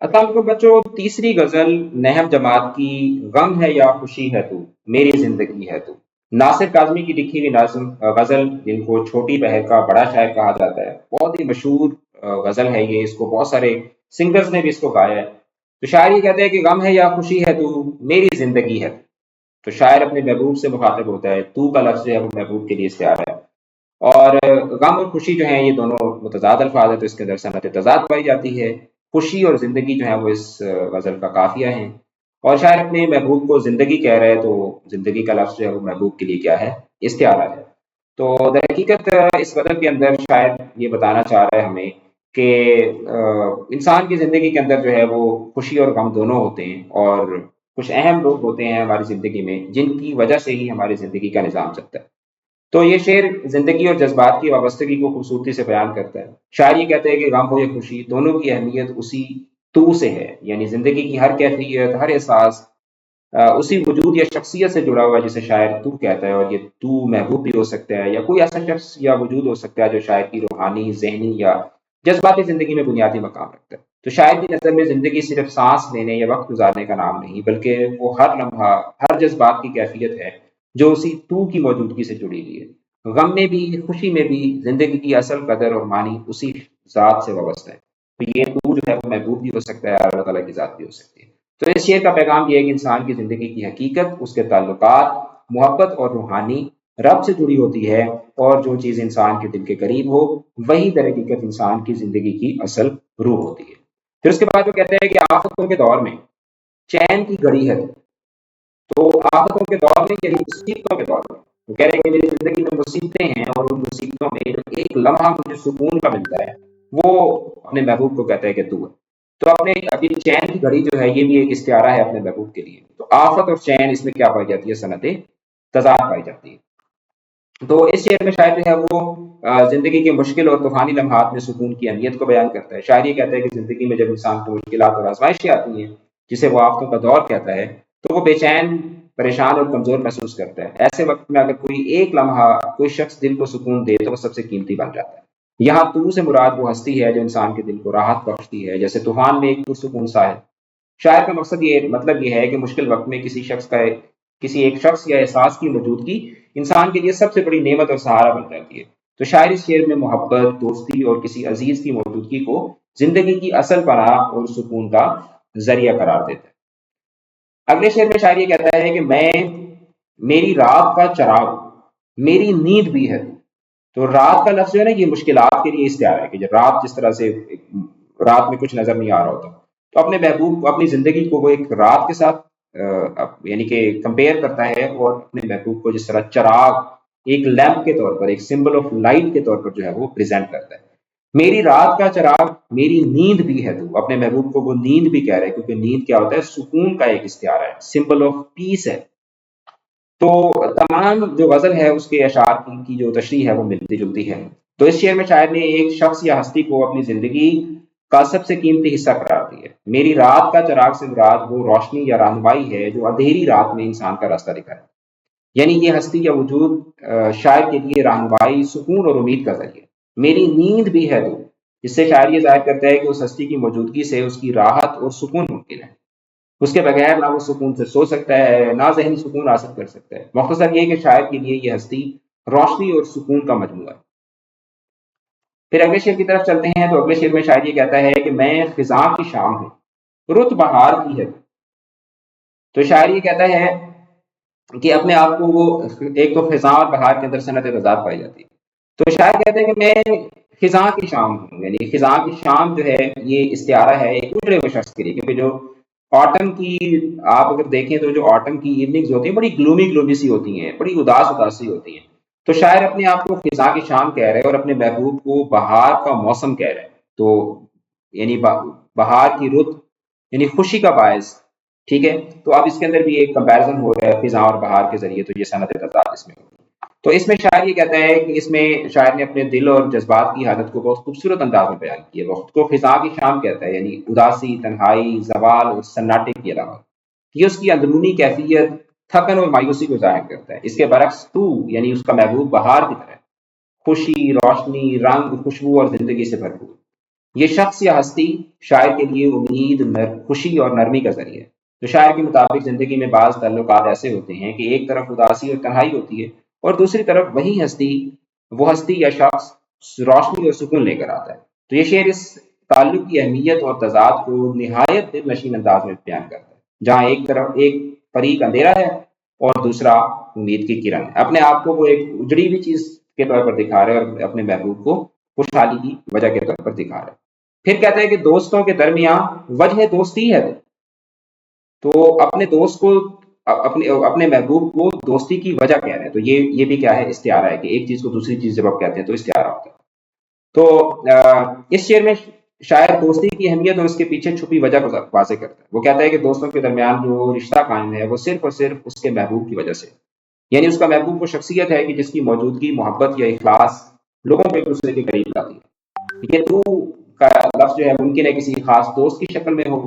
السلام علیکم بچوں، تیسری غزل نہب جماعت کی غم ہے یا خوشی ہے تو، میری زندگی ہے تو۔ ناصر کاظمی کی لکھی ہوئی نظم غزل، جن کو چھوٹی بہر کا بڑا شاعر کہا جاتا ہے، بہت ہی مشہور غزل ہے یہ۔ اس کو بہت سارے سنگرز نے بھی اس کو گایا ہے۔ تو شاعر یہ کہتے ہیں کہ غم ہے یا خوشی ہے تو، میری زندگی ہے تو۔ شاعر اپنے محبوب سے مخاطب ہوتا ہے، تو کا لفظ جو ہے وہ محبوب کے لیے استعارہ ہے۔ اور غم اور خوشی جو ہیں یہ دونوں متضاد الفاظ ہیں، تو اس کے اندر صنعت تضاد پائی جاتی ہے۔ خوشی اور زندگی جو ہے وہ اس غزل کا قافیہ ہیں۔ اور شاعر اپنے محبوب کو زندگی کہہ رہے ہیں، تو زندگی کا لفظ جو ہے وہ محبوب کے لیے کیا ہے؟ استعارہ ہے۔ تو در حقیقت اس غزل کے اندر شاعر یہ بتانا چاہ رہا ہے ہمیں کہ انسان کی زندگی کے اندر جو ہے وہ خوشی اور غم دونوں ہوتے ہیں، اور کچھ اہم لوگ ہوتے ہیں ہماری زندگی میں جن کی وجہ سے ہی ہماری زندگی کا نظام چلتا ہے۔ تو یہ شعر زندگی اور جذبات کی وابستگی کو خوبصورتی سے بیان کرتا ہے۔ شاعر یہ کہتے ہیں کہ غم ہو یا خوشی، دونوں کی اہمیت اسی تو سے ہے، یعنی زندگی کی ہر کیفیت، ہر احساس اسی وجود یا شخصیت سے جڑا ہوا ہے جسے شاعر تو کہتا ہے۔ اور یہ تو محبوب بھی ہو سکتا ہے، یا کوئی ایسا شخص یا وجود ہو سکتا ہے جو شاعر کی روحانی، ذہنی یا جذباتی زندگی میں بنیادی مقام رکھتا ہے۔ تو شاعر کی نظر میں زندگی صرف سانس لینے یا وقت گزارنے کا نام نہیں، بلکہ وہ ہر لمحہ، ہر جذبات کی کیفیت ہے جو اسی تو کی موجودگی سے جڑی ہوئی ہے۔ غم میں بھی، خوشی میں بھی، زندگی کی اصل قدر اور معنی اسی ذات سے وابستہ ہے۔ تو یہ تو جو ہے وہ محبوب بھی ہو سکتا ہے، اللہ تعالیٰ کی ذات بھی ہو سکتی ہے۔ تو اس شعر کا پیغام یہ ہے کہ انسان کی زندگی کی حقیقت اس کے تعلقات، محبت اور روحانی رب سے جڑی ہوتی ہے، اور جو چیز انسان کے دل کے قریب ہو وہی در حقیقت انسان کی زندگی کی اصل روح ہوتی ہے۔ پھر اس کے بعد وہ کہتے ہیں کہ آفتوں کے دور میں چین کی گھڑی ہے تو۔ آفتوں کے دور میں یعنی مصیبتوں کے دور میں وہ کہہ رہے ہیں کہ میری زندگی میں مصیبتیں ہیں، اور ان مصیبتوں میں جو ایک لمحہ مجھے سکون کا ملتا ہے وہ اپنے محبوب کو کہتا ہے کہ تو ہے۔ تو اپنے ابھی چین کی گھڑی جو ہے یہ بھی ایک استعارہ ہے اپنے محبوب کے لیے۔ تو آفت اور چین اس میں کیا پائی جاتی ہے؟ صنعت تضاد پائی جاتی ہے۔ تو اس شعر میں شاعر جو ہے وہ زندگی کے مشکل اور طوفانی لمحات میں سکون کی اہمیت کو بیان کرتا ہے۔ شاعر یہ کہتا ہے کہ زندگی میں جب انسان کو مشکلات اور آزمائشیں آتی ہیں، جسے وہ آفتوں کا دور کہتا ہے، تو وہ بے چین، پریشان اور کمزور محسوس کرتا ہے۔ ایسے وقت میں اگر کوئی ایک لمحہ، کوئی شخص دل کو سکون دے تو وہ سب سے قیمتی بن جاتا ہے۔ یہاں تو سے مراد وہ ہستی ہے جو انسان کے دل کو راحت بخشتی ہے، جیسے طوفان میں ایک پرسکون ساحل۔ شاعر کا مقصد یہ، مطلب یہ ہے کہ مشکل وقت میں کسی ایک شخص یا احساس کی موجودگی انسان کے لیے سب سے بڑی نعمت اور سہارا بن جاتی ہے۔ تو شاعر اس شعر میں محبت، دوستی اور کسی عزیز کی موجودگی کو زندگی کی اصل پناہ اور سکون کا ذریعہ قرار دیتا ہے۔ اگلے شعر میں شاعر یہ کہتا ہے کہ میری رات کا چراغ، میری نیند بھی ہے تو۔ رات کا لفظ جو ہے نا یہ مشکلات کے لیے استعارہ ہے، کہ جب رات جس طرح سے رات میں کچھ نظر نہیں آ رہا ہوتا، تو اپنے محبوب کو، اپنی زندگی کو وہ ایک رات کے ساتھ یعنی کہ کمپیئر کرتا ہے، اور اپنے محبوب کو جس طرح چراغ ایک لیمپ کے طور پر، ایک سمبل آف لائٹ کے طور پر جو ہے وہ پریزنٹ کرتا ہے۔ میری رات کا چراغ، میری نیند بھی ہے تو۔ اپنے محبوب کو وہ نیند بھی کہہ رہے ہیں، کیونکہ نیند کیا ہوتا ہے؟ سکون کا ایک استعارہ ہے، سمبل آف پیس ہے۔ تو تمام جو غزل ہے اس کے اشعار کی جو تشریح ہے وہ ملتی جلتی ہے۔ تو اس شعر میں شاعر نے ایک شخص یا ہستی کو اپنی زندگی کا سب سے قیمتی حصہ قرار دیا ہے۔ میری رات کا چراغ سے مراد وہ روشنی یا رہنمائی ہے جو اندھیری رات میں انسان کا راستہ دکھائے۔ یعنی یہ ہستی یا وجود شاعر کے لیے رہنمائی، سکون اور امید کا ذریعہ۔ میری نیند بھی ہے تو، اس سے شاعر یہ ظاہر کرتا ہے کہ اس ہستی کی موجودگی سے اس کی راحت اور سکون ممکن ہے۔ اس کے بغیر نہ وہ سکون سے سو سکتا ہے، نہ ذہنی سکون حاصل کر سکتا ہے۔ مختصر یہ کہ شاعر کے لیے یہ ہستی روشنی اور سکون کا مجموعہ ہے۔ پھر اگلے شعر کی طرف چلتے ہیں۔ تو اگلے شعر میں شاعر یہ کہتا ہے کہ میں خزاں کی شام ہوں، رت بہار کی ہے تو۔ شاعر یہ کہتا ہے کہ اپنے آپ کو وہ، ایک تو خزاں اور بہار کے اندر صنعت تضاد پائی جاتی ہے۔ تو شاعر کہتے ہیں کہ میں خزاں کی شام ہوں، یعنی خزاں کی شام جو ہے یہ استعارہ ہے ایک اجڑے ہوئے شخص کے لیے، کیونکہ جو آٹم کی، آپ اگر دیکھیں تو جو آٹم کی ایوننگز ہوتی ہیں بڑی گلومی گلومی سی ہوتی ہیں، بڑی اداس اداس سی ہوتی ہیں۔ تو شاعر اپنے آپ کو خزاں کی شام کہہ رہے ہیں، اور اپنے محبوب کو بہار کا موسم کہہ رہے ہیں۔ تو یعنی بہار کی رت یعنی خوشی کا باعث، ٹھیک ہے۔ تو اب اس کے اندر بھی ایک کمپیرزن ہو رہا ہے خزاں اور بہار کے ذریعے، تو یہ صنعت تضاد اس میں ہوگی۔ تو اس میں شاعر یہ کہتا ہے کہ اس میں شاعر نے اپنے دل اور جذبات کی حالت کو بہت خوبصورت انداز میں بیان کیا ہے۔ وقت کو خزاں کی شام کہتا ہے، یعنی اداسی، تنہائی، زوال اور سناٹے کی علامت۔ یہ اس کی اندرونی کیفیت، تھکن اور مایوسی کو ظاہر کرتا ہے۔ اس کے برعکس تو یعنی اس کا محبوب بہار کی طرح خوشی، روشنی، رنگ، خوشبو اور زندگی سے بھرپور۔ یہ شخص یا ہستی شاعر کے لیے امید، خوشی اور نرمی کا ذریعہ ہے۔ تو شاعر کے مطابق زندگی میں بعض تعلقات ایسے ہوتے ہیں کہ ایک طرف اداسی اور تنہائی ہوتی ہے، اور دوسری طرف وہ ہستی یا شخص روشنی اور سکون لے کر آتا ہے۔ تو یہ شعر اس تعلق کی اہمیت اور تضاد کو نہایت دل نشین انداز میں بیان کرتا ہے، جہاں ایک طرف ایک فریق اندھیرا ہے اور دوسرا امید کی کرن ہے۔ اپنے آپ کو وہ ایک اجڑی ہوئی چیز کے طور پر دکھا رہے ہیں اور اپنے محبوب کو خوشحالی کی وجہ کے طور پر دکھا رہے ہیں۔ پھر کہتے ہیں کہ دوستوں کے درمیان وجہ دوستی ہے، تو اپنے دوست کو اپنے محبوب کو دوستی کی وجہ کہہ رہے ہیں۔ تو یہ بھی کیا ہے، استعارہ ہے کہ ایک چیز کو دوسری چیز جب آپ کہتے ہیں تو استعارہ ہوتا ہے۔ تو اس شعر میں شاعر دوستی کی اہمیت اور اس کے پیچھے چھپی وجہ کو واضح کرتا ہے۔ وہ کہتا ہے کہ دوستوں کے درمیان جو رشتہ قائم ہے وہ صرف اور صرف اس کے محبوب کی وجہ سے، یعنی اس کا محبوب وہ شخصیت ہے کہ جس کی موجودگی محبت یا اخلاص لوگوں کو ایک دوسرے کے قریب لاتی ہے۔ یہ تو کا لفظ جو ہے ممکن ہے کسی خاص دوست کی شکل میں ہو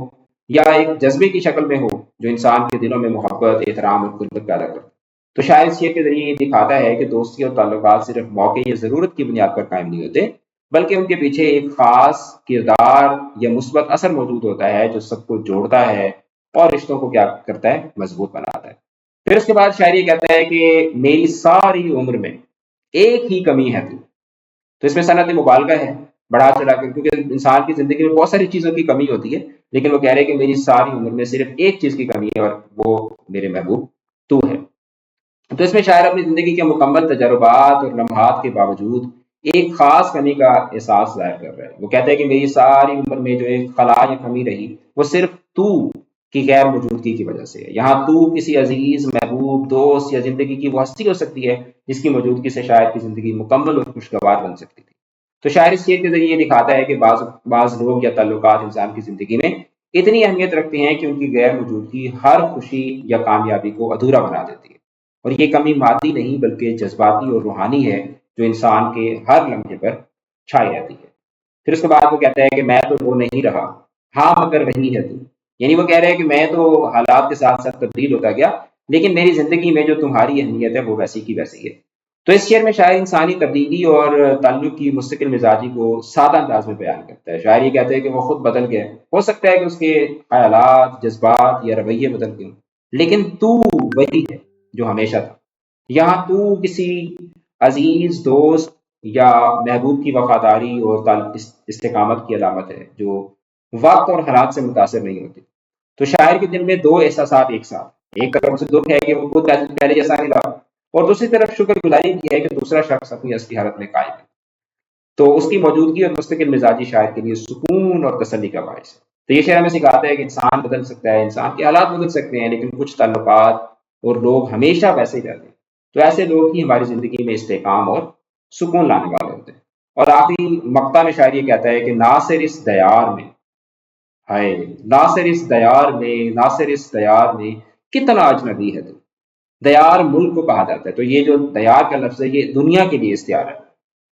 یا ایک جذبے کی شکل میں ہو جو انسان کے دلوں میں محبت، احترام اور قربت پیدا کرتا ہے۔ تو شاعر اس شعر کے ذریعے یہ دکھاتا ہے کہ دوستی اور تعلقات صرف موقع یا ضرورت کی بنیاد پر قائم نہیں ہوتے، بلکہ ان کے پیچھے ایک خاص کردار یا مثبت اثر موجود ہوتا ہے جو سب کو جوڑتا ہے اور رشتوں کو کیا کرتا ہے، مضبوط بناتا ہے۔ پھر اس کے بعد شاعر یہ کہتا ہے کہ میری ساری عمر میں ایک ہی کمی ہے تو اس میں صنعت مبالغہ ہے، بڑھا چڑھا کر، کیونکہ انسان کی زندگی میں بہت ساری چیزوں کی کمی ہوتی ہے، لیکن وہ کہہ رہے ہیں کہ میری ساری عمر میں صرف ایک چیز کی کمی ہے اور وہ میرے محبوب تو ہے۔ تو اس میں شاعر اپنی زندگی کے مکمل تجربات اور لمحات کے باوجود ایک خاص کمی کا احساس ظاہر کر رہا ہے۔ وہ کہتا ہے کہ میری ساری عمر میں جو ایک خلا یا کمی رہی وہ صرف تو کی غیر موجودگی کی وجہ سے ہے۔ یہاں تو کسی عزیز، محبوب، دوست یا زندگی کی وہ ہستی ہو سکتی ہے جس کی موجودگی سے شاعر کی زندگی مکمل اور خوشگوار بن سکتی تھی۔ تو شاعر اس شعر کے ذریعے یہ دکھاتا ہے کہ بعض لوگ یا تعلقات انسان کی زندگی میں اتنی اہمیت رکھتے ہیں کہ ان کی غیر موجودگی ہر خوشی یا کامیابی کو ادھورا بنا دیتی ہے، اور یہ کمی مادی نہیں بلکہ جذباتی اور روحانی ہے جو انسان کے ہر لمحے پر چھائی رہتی ہے۔ پھر اس کے بعد وہ کہتا ہے کہ میں تو وہ نہیں رہا، ہاں مگر وہی ہے تو، یعنی وہ کہہ رہے ہیں کہ میں تو حالات کے ساتھ ساتھ تبدیل ہوتا گیا، لیکن میری زندگی میں جو تمہاری اہمیت ہے وہ ویسی کی ویسی ہے۔ تو اس شعر میں شاعر انسانی تبدیلی اور تعلق کی مستقل مزاجی کو سادہ انداز میں بیان کرتا ہے۔ شاعر یہ کہتے ہیں کہ وہ خود بدل گئے، ہو سکتا ہے کہ اس کے خیالات، جذبات یا رویے بدل گئے، لیکن تو وہی ہے جو ہمیشہ تھا۔ یہاں تو کسی عزیز، دوست یا محبوب کی وفاداری اور استقامت کی علامت ہے جو وقت اور حالات سے متاثر نہیں ہوتی۔ تو شاعر کے دل میں دو احساسات ایک ساتھ، ایک طرف اسے دکھ ہے کہ وہ خود پہلے جیسا نہیں رہا، اور دوسری طرف شکر گزاری کی ہے کہ دوسرا شخص اپنی اصلی حالت میں قائم ہے۔ تو اس کی موجودگی اور مستقل مزاجی شاعر کے لیے سکون اور تسلی کا باعث ہے۔ تو یہ شعر ہمیں سکھاتا ہے کہ انسان بدل سکتا ہے، انسان کے حالات بدل سکتے ہیں، لیکن کچھ تعلقات اور لوگ ہمیشہ ویسے ہی رہتے ہیں۔ تو ایسے لوگ ہی ہماری زندگی میں استحکام اور سکون لانے والے ہوتے ہیں۔ اور آخری مقطع میں شاعر یہ کہتا ہے کہ ناصر اس دیار میں، ہائے ناصر اس دیار میں، ناصر اس دیار میں کتنا اجنبی ہے تو۔ دیار ملک کو کہا جاتا ہے، تو یہ جو دیار کا لفظ ہے یہ دنیا کے لیے استعارہ ہے۔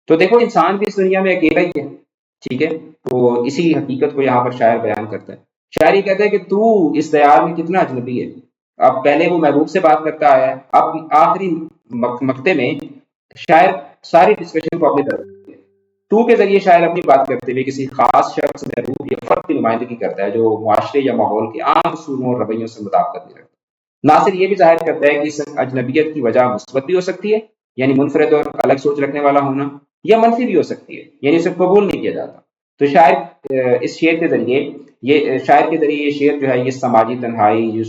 تو دیکھو انسان بھی اس دنیا میں اکیلا ہی ہے، ٹھیک ہے، تو اسی حقیقت کو یہاں پر شاعر بیان کرتا ہے۔ شاعر یہ کہتا ہے کہ تو اس دیار میں کتنا اجنبی ہے۔ اب پہلے وہ محبوب سے بات کرتا آیا ہے، اب آخری مقطع میں شاعر ساری ڈسکشن کو اپنی طرف تو کے ذریعے شاعر اپنی بات کرتے ہوئے کسی خاص شخص، محبوب یا فرد کی نمائندگی کرتا ہے جو معاشرے یا ماحول کے عام اصولوں اور رویوں سے مطابقت نہیں رکھتا۔ ناصر یہ بھی ظاہر کرتا ہے کہ اس اجنبیت کی وجہ مثبت بھی ہو سکتی ہے، یعنی منفرد اور الگ سوچ رکھنے والا ہونا، یا منفی بھی ہو سکتی ہے، یعنی اسے قبول نہیں کیا جاتا۔ تو شاعر اس شعر کے ذریعے یہ شعر جو ہے یہ سماجی تنہائی، جو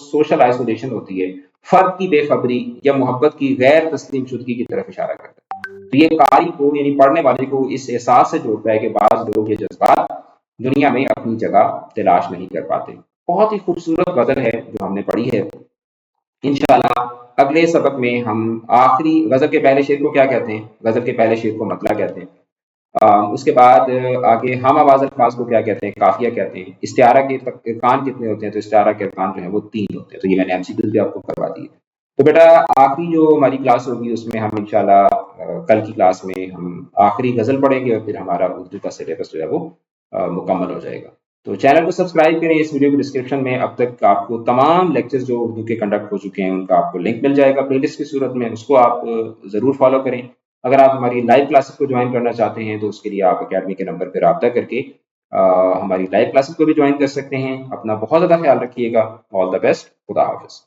سوشل آئسولیشن ہوتی ہے، فرد کی بے خبری یا محبت کی غیر تسلیم شدگی کی طرف اشارہ کرتا ہے۔ تو یہ قاری کو یعنی پڑھنے والے کو اس احساس سے جوڑتا ہے کہ بعض لوگ یہ جذبات دنیا میں اپنی جگہ تلاش نہیں کر پاتے۔ بہت ہی خوبصورت غزل ہے جو ہم نے پڑھی ہے۔ انشاءاللہ اگلے سبق میں ہم آخری غزل کے پہلے شعر کو کیا کہتے ہیں، غزل کے پہلے شعر کو مطلع کہتے ہیں، اس کے بعد آگے ہم آواز الفاظ کو کیا کہتے ہیں، قافیہ کہتے ہیں، استعارہ کے ارکان کتنے ہوتے ہیں، تو استعارہ کے ارکان جو ہیں وہ 3 ہوتے ہیں۔ تو یہ میں نے MCQ بھی آپ کو کروا دی ہے۔ تو بیٹا آخری جو ہماری کلاس ہوگی اس میں ہم انشاءاللہ کل کی کلاس میں ہم آخری غزل پڑھیں گے اور پھر ہمارا اردو کا سلیبس جو ہے وہ مکمل ہو جائے گا۔ تو چینل کو سبسکرائب کریں، اس ویڈیو کے ڈسکرپشن میں اب تک آپ کو تمام لیکچرز جو اردو کے کنڈکٹ ہو چکے ہیں ان کا آپ کو لنک مل جائے گا پلے لسٹ کی صورت میں، اس کو آپ ضرور فالو کریں۔ اگر آپ ہماری لائیو کلاسز کو جوائن کرنا چاہتے ہیں تو اس کے لیے آپ اکیڈمی کے نمبر پہ رابطہ کر کے ہماری لائیو کلاسز کو بھی جوائن کر سکتے ہیں۔ اپنا بہت زیادہ خیال رکھیے گا۔ آل دا بیسٹ، خدا حافظ۔